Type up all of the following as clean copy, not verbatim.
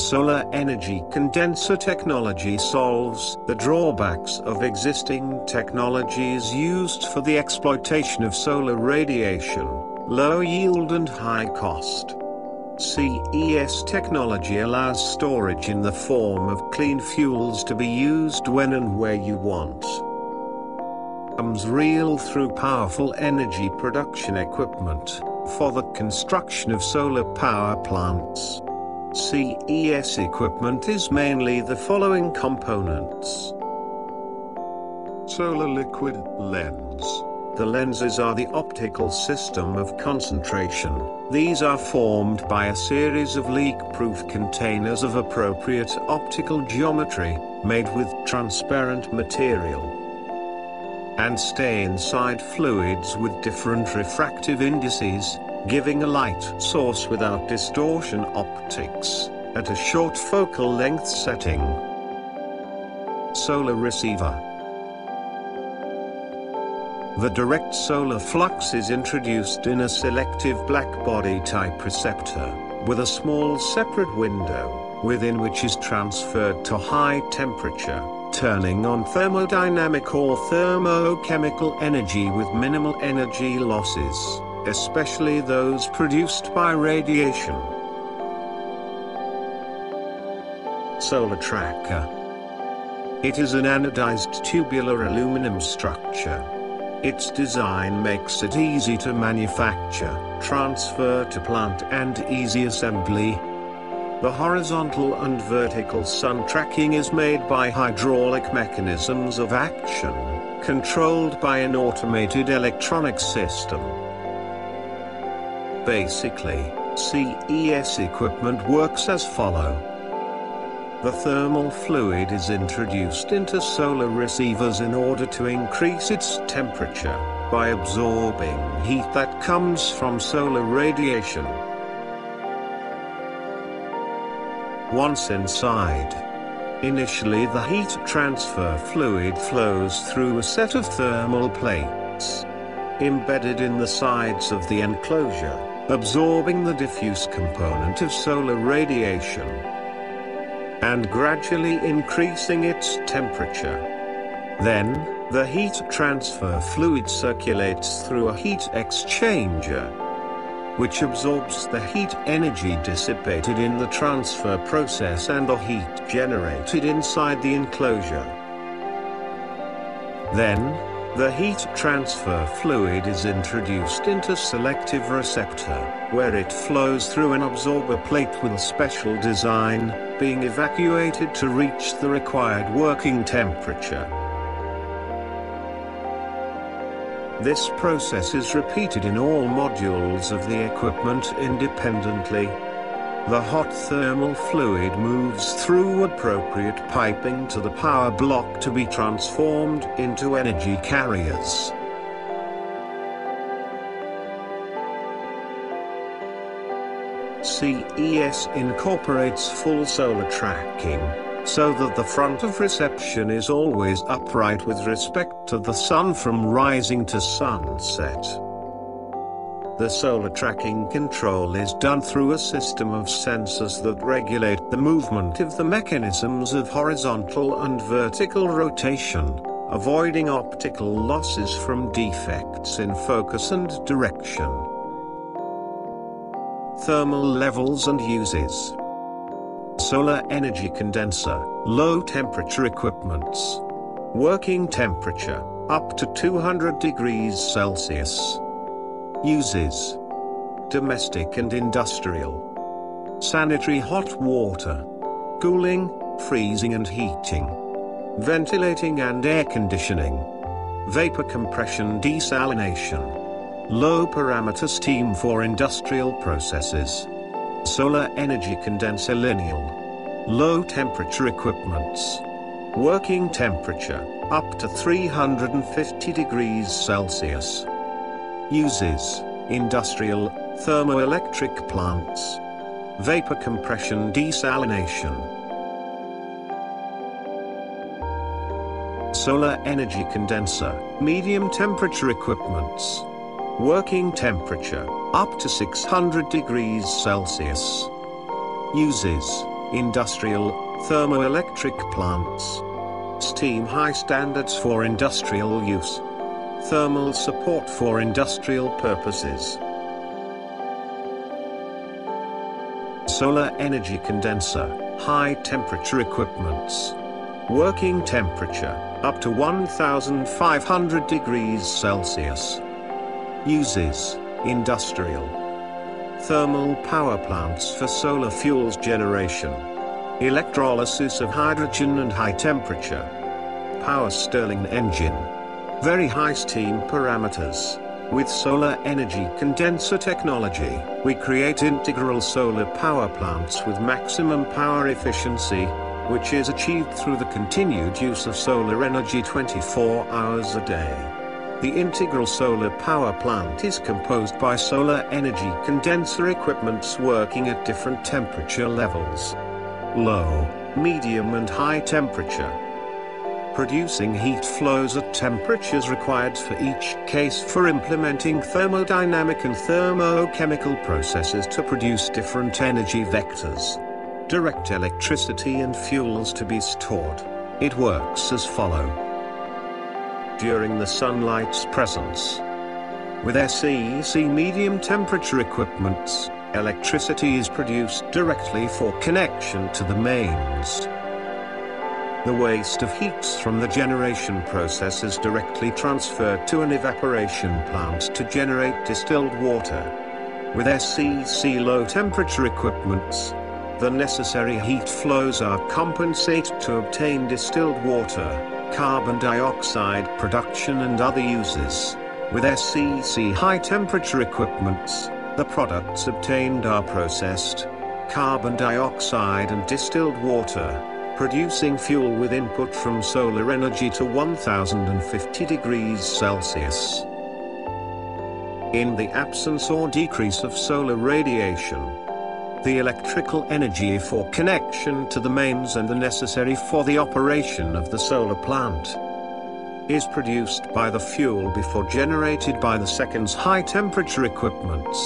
Solar energy condenser technology solves the drawbacks of existing technologies used for the exploitation of solar radiation, low yield and high cost. CES technology allows storage in the form of clean fuels to be used when and where you want. Comes real through powerful energy production equipment for the construction of solar power plants. CES equipment is mainly the following components. Solar liquid lens. The lenses are the optical system of concentration. These are formed by a series of leak-proof containers of appropriate optical geometry, made with transparent material, and stay inside fluids with different refractive indices, giving a light source without distortion optics, at a short focal length setting. Solar receiver. The direct solar flux is introduced in a selective blackbody type receptor, with a small separate window, within which is transferred to high temperature, turning on thermodynamic or thermochemical energy with minimal energy losses, especially those produced by radiation. Solar tracker. It is an anodized tubular aluminum structure. Its design makes it easy to manufacture, transfer to plant and easy assembly. The horizontal and vertical sun tracking is made by hydraulic mechanisms of action, controlled by an automated electronic system. Basically, CES equipment works as follows. The thermal fluid is introduced into solar receivers in order to increase its temperature, by absorbing heat that comes from solar radiation. Once inside, initially the heat transfer fluid flows through a set of thermal plates embedded in the sides of the enclosure, absorbing the diffuse component of solar radiation and gradually increasing its temperature. Then, the heat transfer fluid circulates through a heat exchanger, which absorbs the heat energy dissipated in the transfer process and the heat generated inside the enclosure. Then, the heat transfer fluid is introduced into selective receptor, where it flows through an absorber plate with a special design, being evacuated to reach the required working temperature. This process is repeated in all modules of the equipment independently. The hot thermal fluid moves through appropriate piping to the power block to be transformed into energy carriers. CES incorporates full solar tracking, so that the front of reception is always upright with respect to the sun from rising to sunset. The solar tracking control is done through a system of sensors that regulate the movement of the mechanisms of horizontal and vertical rotation, avoiding optical losses from defects in focus and direction. Thermal levels and uses. Solar energy condenser, low temperature equipments. Working temperature, up to 200 degrees Celsius. Uses: domestic and industrial. Sanitary hot water. Cooling, freezing and heating. Ventilating and air conditioning. Vapor compression desalination. Low parameter steam for industrial processes. Solar energy condenser lineal. Low temperature equipments. Working temperature, up to 350 degrees Celsius. Uses: industrial, thermoelectric plants. Vapor compression desalination. Solar energy condenser, medium temperature equipments. Working temperature, up to 600 degrees Celsius. Uses: industrial, thermoelectric plants. Steam high standards for industrial use. Thermal support for industrial purposes. Solar energy condenser, high temperature equipments. Working temperature, up to 1500 degrees Celsius. Uses, industrial. Thermal power plants for solar fuels generation. Electrolysis of hydrogen and high temperature. Power Stirling engine. Very high steam parameters. With solar energy condenser technology, we create integral solar power plants with maximum power efficiency, which is achieved through the continued use of solar energy 24 hours a day. The integral solar power plant is composed by solar energy condenser equipments working at different temperature levels. Low, medium and high temperature. Producing heat flows at temperatures required for each case for implementing thermodynamic and thermochemical processes to produce different energy vectors. Direct electricity and fuels to be stored. It works as follows. During the sunlight's presence. With SEC medium temperature equipments, electricity is produced directly for connection to the mains. The waste of heat from the generation process is directly transferred to an evaporation plant to generate distilled water. With SEC low temperature equipments, the necessary heat flows are compensated to obtain distilled water, carbon dioxide production and other uses. With SEC high temperature equipments, the products obtained are processed, carbon dioxide and distilled water, producing fuel with input from solar energy to 1050 degrees Celsius. In the absence or decrease of solar radiation, the electrical energy for connection to the mains and the necessary for the operation of the solar plant is produced by the fuel before generated by the second's high temperature equipments.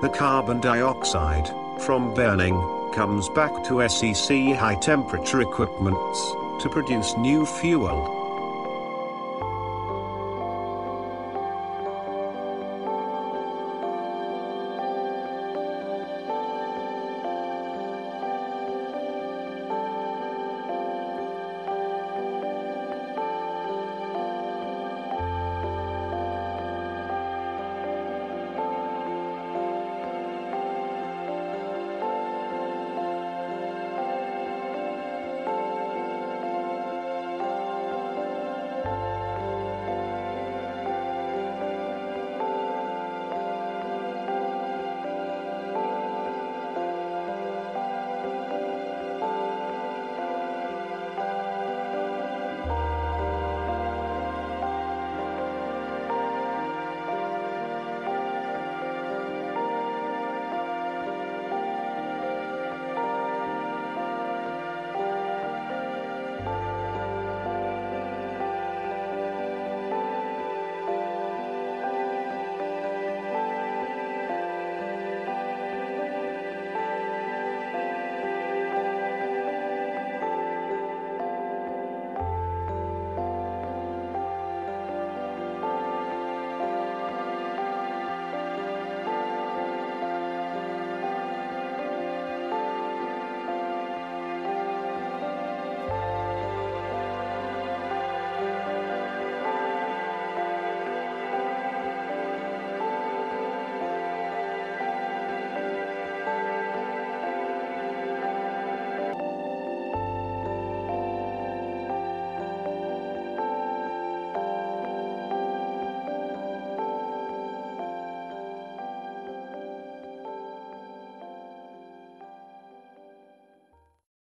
The carbon dioxide from burning comes back to SEC high temperature equipments to produce new fuel.